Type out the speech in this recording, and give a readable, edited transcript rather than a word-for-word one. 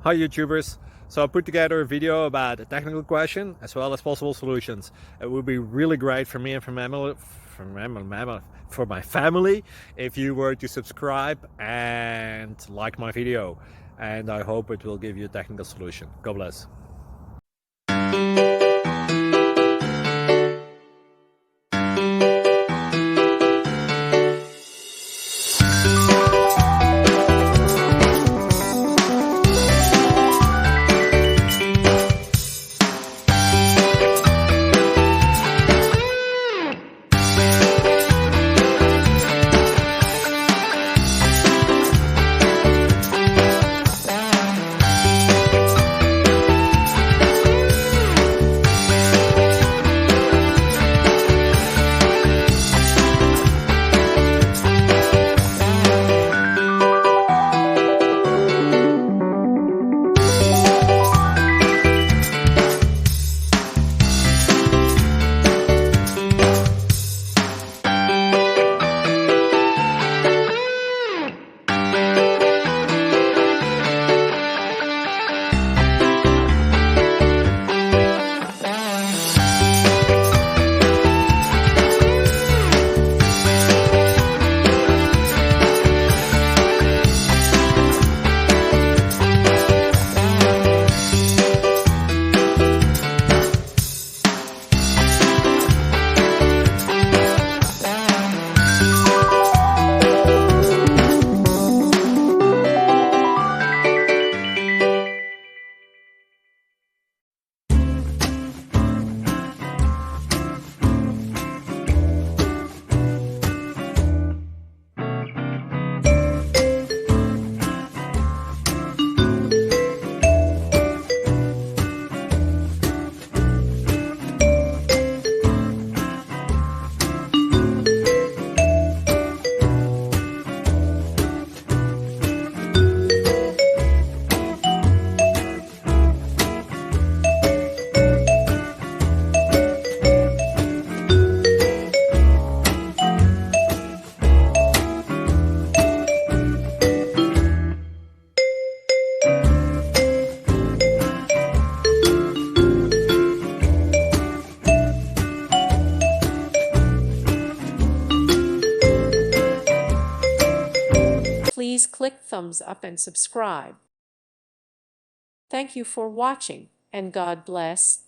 Hi YouTubers! So I put together a video about a technical question as well as possible solutions. It would be really great for me and for my family if you were to subscribe and like my video, and I hope it will give you a technical solution. God bless. Please click thumbs up and subscribe. Thank you for watching, and God bless.